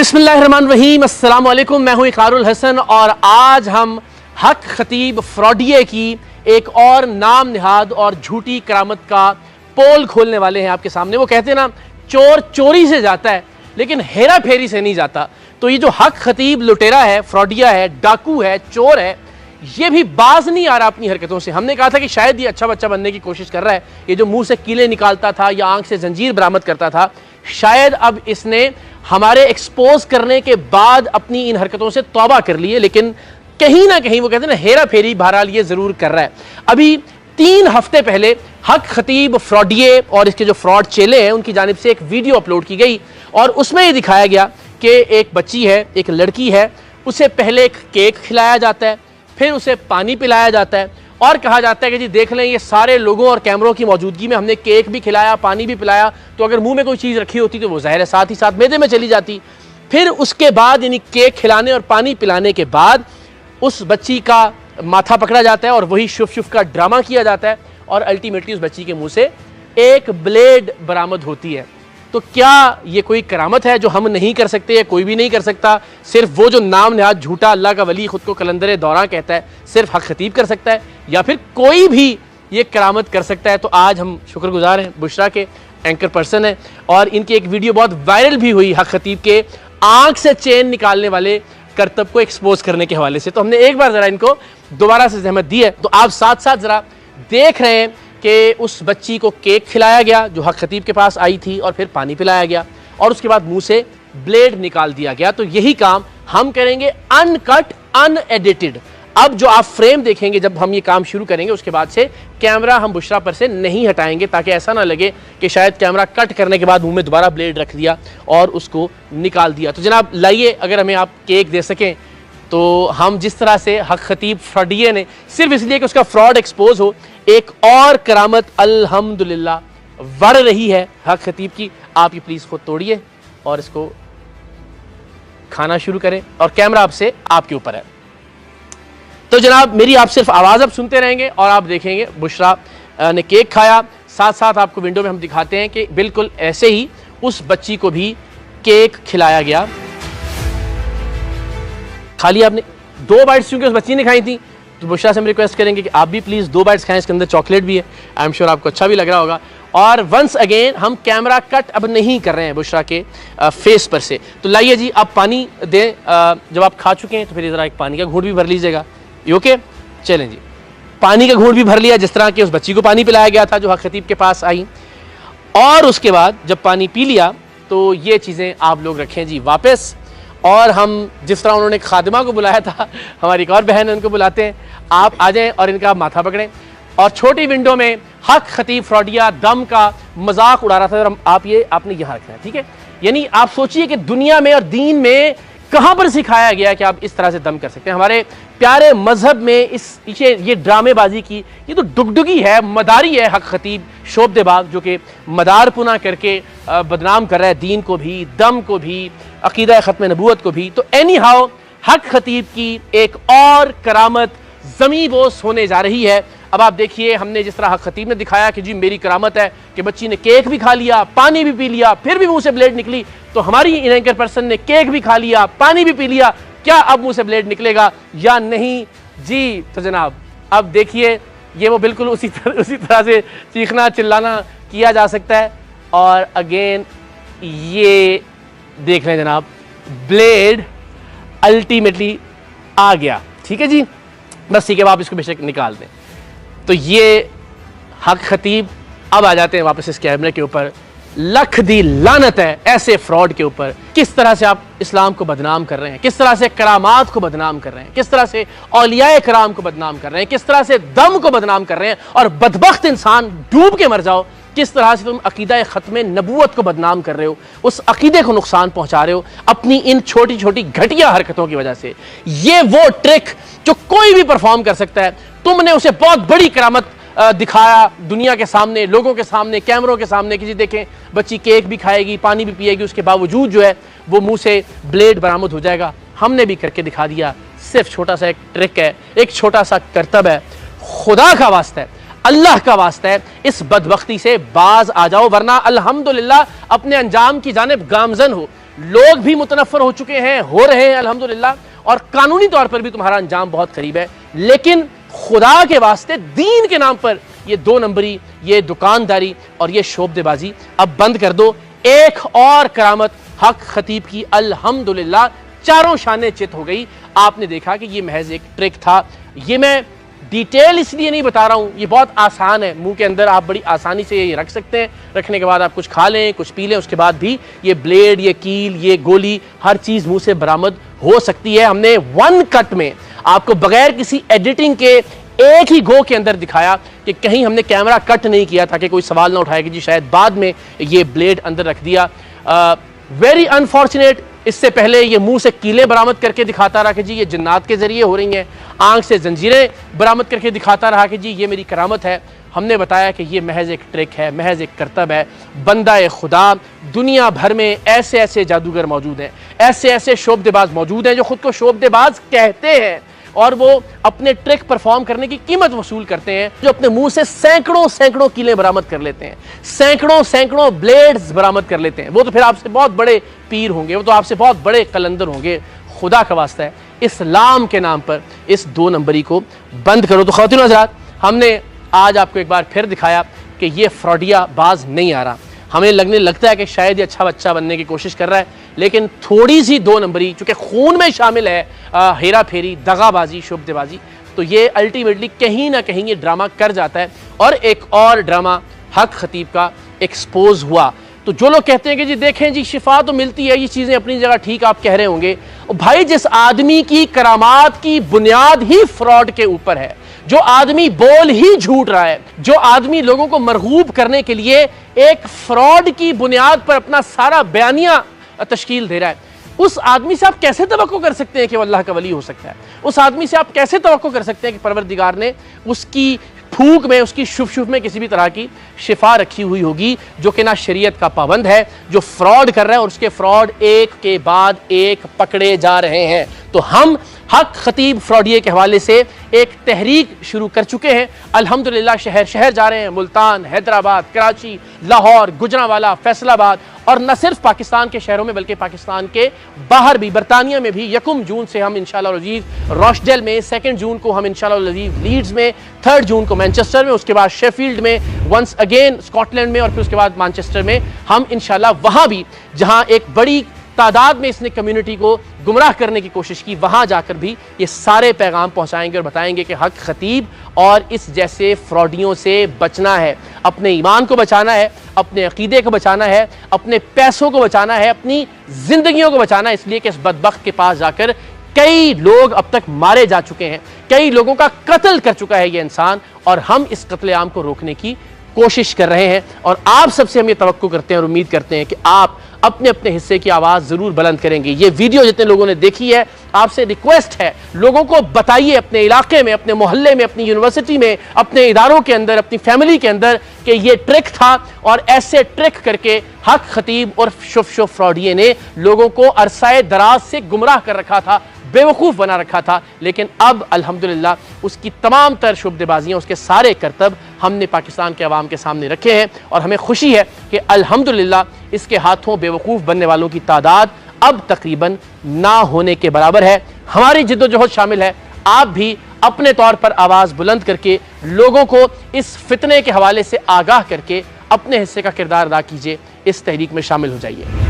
बिस्मिल्लाहिर्रहमानिर्रहीम, अस्सलाम वालेकुम। मैं हूं इकरारुल हसन और आज हम हक खतीब फ्रॉडिये की एक और नाम निहाद और झूठी करामत का पोल खोलने वाले हैं आपके सामने। वो कहते हैं ना, चोर चोरी से जाता है लेकिन हेरा फेरी से नहीं जाता। तो ये जो हक खतीब लुटेरा है, फ्रॉडिया है, डाकू है, चोर है, ये भी बाज नहीं आ रहा अपनी हरकतों से। हमने कहा था कि शायद ये अच्छा बच्चा बनने की कोशिश कर रहा है, ये जो मुंह से कीले निकालता था या आंख से जंजीर बरामद करता था, शायद अब इसने हमारे एक्सपोज करने के बाद अपनी इन हरकतों से तौबा कर ली है। लेकिन कहीं ना कहीं वो कहते हैं ना, हेरा फेरी बहरहाल ये जरूर कर रहा है। अभी 3 हफ्ते पहले हक खतीब फ्रॉडिये और इसके जो फ्रॉड चेले हैं उनकी जानिब से एक वीडियो अपलोड की गई और उसमें ये दिखाया गया कि एक बच्ची है, एक लड़की है, उसे पहले एक केक खिलाया जाता है, फिर उसे पानी पिलाया जाता है और कहा जाता है कि जी देख लें, ये सारे लोगों और कैमरों की मौजूदगी में हमने केक भी खिलाया, पानी भी पिलाया, तो अगर मुंह में कोई चीज़ रखी होती तो वो ज़ाहिर है साथ ही साथ मैदे में चली जाती। फिर उसके बाद यानी केक खिलाने और पानी पिलाने के बाद उस बच्ची का माथा पकड़ा जाता है और वही शुफ शुफ का ड्रामा किया जाता है और अल्टीमेटली उस बच्ची के मुंह से एक ब्लेड बरामद होती है। तो क्या ये कोई करामत है जो हम नहीं कर सकते या कोई भी नहीं कर सकता? सिर्फ वो जो नाम नहाद झूठा अल्लाह का वली खुद को कलंदर दौरा कहता है, सिर्फ हक खतीब कर सकता है या फिर कोई भी ये करामत कर सकता है? तो आज हम शुक्रगुजार हैं, बुशरा के एंकर पर्सन हैं और इनकी एक वीडियो बहुत वायरल भी हुई हक खतीब के आंख से चेन निकालने वाले करतब को एक्सपोज करने के हवाले से। तो हमने एक बार ज़रा इनको दोबारा से जहमत दी है। तो आप साथ साथ ज़रा देख रहे हैं कि उस बच्ची को केक खिलाया गया जो हक खतीब के पास आई थी और फिर पानी पिलाया गया और उसके बाद मुंह से ब्लेड निकाल दिया गया। तो यही काम हम करेंगे अनकट, अनएडिटेड। अब जो आप फ्रेम देखेंगे जब हम ये काम शुरू करेंगे, उसके बाद से कैमरा हम बुशरा पर से नहीं हटाएंगे ताकि ऐसा ना लगे कि शायद कैमरा कट करने के बाद मुंह में दोबारा ब्लेड रख दिया और उसको निकाल दिया। तो जनाब लाइए, अगर हमें आप केक दे सकें तो हम जिस तरह से हक खतीब फ्रॉडिये ने सिर्फ इसलिए कि उसका फ्रॉड एक्सपोज हो, एक और करामत अल्हम्दुलिल्लाह बढ़ रही है हक खतीब की। आप ये प्लीज़ खुद तोड़िए और इसको खाना शुरू करें और कैमरा आपसे आपके ऊपर है। तो जनाब मेरी आप सिर्फ आवाज़ अब सुनते रहेंगे और आप देखेंगे बुशरा ने केक खाया, साथ साथ आपको विंडो में हम दिखाते हैं कि बिल्कुल ऐसे ही उस बच्ची को भी केक खिलाया गया। खाली आपने 2 बाइट्स क्योंकि उस बच्ची ने खाई थी, तो बुशरा से हम रिक्वेस्ट करेंगे कि आप भी प्लीज़ 2 बाइट्स खाएं। इसके अंदर चॉकलेट भी है, आई एम श्योर आपको अच्छा भी लग रहा होगा। और वंस अगेन हम कैमरा कट अब नहीं कर रहे हैं बुशरा के फेस पर से। तो लाइए जी, आप पानी दें। जब आप खा चुके हैं तो फिर ज़रा एक पानी का घूंट भी भर लीजिएगा। ये ओके? चलें जी, पानी का घूंट भी भर लिया जिस तरह कि उस बच्ची को पानी पिलाया गया था जो हक खतीब के पास आई। और उसके बाद जब पानी पी लिया तो ये चीज़ें आप लोग रखें जी वापस। और हम जिस तरह उन्होंने खादिमा को बुलाया था, हमारी एक और बहन है, उनको बुलाते हैं, आप आ जाएं और इनका माथा पकड़ें। और छोटी विंडो में हक खतीब फ्रॉडिया दम का मजाक उड़ा रहा था और आपने यहाँ रखना है, ठीक है? यानी आप सोचिए कि दुनिया में और दीन में कहाँ पर सिखाया गया कि आप इस तरह से दम कर सकते हैं। हमारे प्यारे मजहब में इस पीछे ये ड्रामेबाजी की, ये तो डुगडुगी है, मदारी है हक खतीब शोबदेबाज, जो कि मदार पुना करके बदनाम कर रहा है दीन को भी, दम को भी, अकीदा ख़त्म नबूवत को भी। तो एनी हाउ हक खतीब की एक और करामत ज़मी बोस होने जा रही है। अब आप देखिए, हमने जिस तरह हक खतीब ने दिखाया कि जी मेरी करामत है कि बच्ची ने केक भी खा लिया, पानी भी पी लिया, फिर भी मुंह से ब्लेड निकली, तो हमारी एंकर पर्सन ने केक भी खा लिया, पानी भी पी लिया, क्या अब मुंह से ब्लेड निकलेगा या नहीं जी? तो जनाब अब देखिए, ये वो बिल्कुल उसी तरह से चीखना चिल्लाना किया जा सकता है। और अगेन ये देख लें जनाब, ब्लेड अल्टीमेटली आ गया, ठीक है जी? बस ठीक है, आप इसको बेशक निकाल दें। तो ये हक खतीब अब आ जाते हैं वापस इस कैमरे के ऊपर। लख दी लानत है ऐसे फ्रॉड के ऊपर। किस तरह से आप इस्लाम को बदनाम कर रहे हैं, किस तरह से करामात को बदनाम कर रहे हैं, किस तरह से औलियाए कराम को बदनाम कर रहे हैं, किस तरह से दम को बदनाम कर रहे हैं। और बदबख्त इंसान, डूब के मर जाओ, किस तरह से तुम अकीदा ख़त्म नबूवत को बदनाम कर रहे हो, उस अकीदे को नुकसान पहुंचा रहे हो अपनी इन छोटी छोटी घटिया हरकतों की वजह से। ये वो ट्रिक जो कोई भी परफॉर्म कर सकता है, तुमने उसे बहुत बड़ी करामत दिखाया दुनिया के सामने, लोगों के सामने, कैमरों के सामने कि जी देखें बच्ची केक भी खाएगी, पानी भी पिएगी, उसके बावजूद जो है वो मुंह से ब्लेड बरामद हो जाएगा। हमने भी करके दिखा दिया। सिर्फ छोटा सा एक ट्रिक है, एक छोटा सा करतब है। खुदा का वास्ता है, अल्लाह का वास्ता है, इस बदबख्ती से बाज आ जाओ, वरना अल्हम्दुलिल्लाह अपने अंजाम की जानिब गामजन हो। लोग भी मुतनफ़र हो चुके हैं, हो रहे हैं अल्हम्दुलिल्लाह, और कानूनी तौर पर भी तुम्हारा अंजाम बहुत करीब है। लेकिन खुदा के वास्ते दीन के नाम पर ये 2 नंबरी, ये दुकानदारी और ये शोबदेबाजी अब बंद कर दो। एक और करामत हक खतीब की अल्हम्दुलिल्लाह चारों शाने चित हो गई। आपने देखा कि ये महज एक ट्रिक था। ये मैं डिटेल इसलिए नहीं बता रहा हूँ, ये बहुत आसान है, मुंह के अंदर आप बड़ी आसानी से ये रख सकते हैं। रखने के बाद आप कुछ खा लें, कुछ पी लें, उसके बाद भी ये ब्लेड, ये कील, ये गोली, हर चीज़ मुंह से बरामद हो सकती है। हमने 1 कट में आपको बगैर किसी एडिटिंग के एक ही गो के अंदर दिखाया कि कहीं हमने कैमरा कट नहीं किया ताकि कोई सवाल ना उठाए कि जी शायद बाद में ये ब्लेड अंदर रख दिया। वेरी अनफॉर्चुनेट, इससे पहले ये मुंह से कीलें बरामद करके दिखाता रहा कि जी ये जिन्नात के जरिए हो रही हैं, आंख से जंजीरें बरामद करके दिखाता रहा कि जी ये मेरी करामत है। हमने बताया कि ये महज एक ट्रिक है, महज एक करतब है। बंदा खुदा, दुनिया भर में ऐसे ऐसे जादूगर मौजूद हैं, ऐसे ऐसे शोबदेबाज मौजूद हैं जो खुद को शोबदेबाज कहते हैं और वो अपने ट्रिक परफॉर्म करने की कीमत वसूल करते हैं, जो अपने मुंह से सैकड़ों सैकड़ों कीलें बरामद कर लेते हैं, सैकड़ों सैकड़ों ब्लेड्स बरामद कर लेते हैं। वो तो फिर आपसे बहुत बड़े पीर होंगे, वो तो आपसे बहुत बड़े कलंदर होंगे। खुदा का वास्ता है, इस्लाम के नाम पर इस 2 नंबरी को बंद करो। तो ख़वातीन हज़रात, हमने आज आपको एक बार फिर दिखाया कि ये फ्रॉडिया बाज नहीं आ रहा। हमें लगता है कि शायद ये अच्छा बच्चा बनने की कोशिश कर रहा है, लेकिन थोड़ी सी 2 नंबरी चूँकि खून में शामिल है, हेरा फेरी, दगाबाजी, शुबदेबाजी, तो ये अल्टीमेटली कहीं ना कहीं ये ड्रामा कर जाता है। और एक और ड्रामा हक खतीब का एक्सपोज हुआ। तो जो लोग कहते हैं कि जी देखें जी शिफा तो मिलती है, ये चीज़ें अपनी जगह ठीक आप कह रहे होंगे, भाई जिस आदमी की करामात की बुनियाद ही फ्रॉड के ऊपर है, जो आदमी बोल ही झूठ रहा है, जो आदमी लोगों को मरगूब करने के लिए एक फ्रॉड की बुनियाद पर अपना सारा बयानिया तश्कील दे रहा है, उस आदमी से आप कैसे तवक्को कर सकते हैं कि वो अल्लाह का वली हो सकता है? उस आदमी से आप कैसे तवक्को कर सकते हैं कि परवरदिगार ने उसकी फूक में, उसकी शुफ में किसी भी तरह की शिफा रखी हुई होगी, जो कि ना शरीयत का पाबंद है, जो फ्रॉड कर रहा है और उसके फ्रॉड एक के बाद एक पकड़े जा रहे हैं। तो हम हक खतीब फ्रॉडिये के हवाले से एक तहरीक शुरू कर चुके हैं। अल्हम्दुलिल्लाह शहर शहर जा रहे हैं, मुल्तान, हैदराबाद, कराची, लाहौर, गुजरांवाला, फैसलाबाद, और न सिर्फ पाकिस्तान के शहरों में बल्कि पाकिस्तान के बाहर भी, बरतानिया में भी 1 जून से हम इंशाअल्लाह अज़ीज़ रॉशडेल में, 2 जून को हम इंशाअल्लाह अज़ीज़ लीड्स में, 3 जून को मैनचेस्टर में, उसके बाद शेफील्ड में, वंस अगेन स्कॉटलैंड में, और फिर उसके बाद मैनचेस्टर में हम इंशाअल्लाह वहाँ भी, जहाँ एक बड़ी तादाद में इसने कम्युनिटी को गुमराह करने की कोशिश की, वहाँ जाकर भी ये सारे पैगाम पहुँचाएंगे और बताएंगे कि हक खतीब और इस जैसे फ्रॉडियों से बचना है, अपने ईमान को बचाना है, अपने अकीदे को बचाना है, अपने पैसों को बचाना है, अपनी ज़िंदगियों को बचाना है। इसलिए कि इस बदबख्त के पास जाकर कई लोग अब तक मारे जा चुके हैं, कई लोगों का कत्ल कर चुका है ये इंसान, और हम इस कत्लेआम को रोकने की कोशिश कर रहे हैं। और आप सबसे हम ये तवक्को करते हैं और उम्मीद करते हैं कि आप अपने अपने हिस्से की आवाज़ ज़रूर बुलंद करेंगे। ये वीडियो जितने लोगों ने देखी है, आपसे रिक्वेस्ट है, लोगों को बताइए अपने इलाके में, अपने मोहल्ले में, अपनी यूनिवर्सिटी में, अपने इदारों के अंदर, अपनी फैमिली के अंदर कि ये ट्रिक था, और ऐसे ट्रिक करके हक खतीब और शुफ फ्रॉडिये ने लोगों को अरसाए दराज से गुमराह कर रखा था, बेवकूफ़ बना रखा था। लेकिन अब अल्हम्दुलिल्लाह उसकी तमाम तर शुबदेबाजियाँ, उसके सारे करतब हमने पाकिस्तान के अवाम के सामने रखे हैं, और हमें खुशी है कि अल्हम्दुलिल्लाह इसके हाथों बेवकूफ़ बनने वालों की तादाद अब तकरीबन ना होने के बराबर है। हमारी जिद्दोजहद शामिल है, आप भी अपने तौर पर आवाज़ बुलंद करके लोगों को इस फितने के हवाले से आगाह करके अपने हिस्से का किरदार अदा कीजिए, इस तहरीक में शामिल हो जाइए।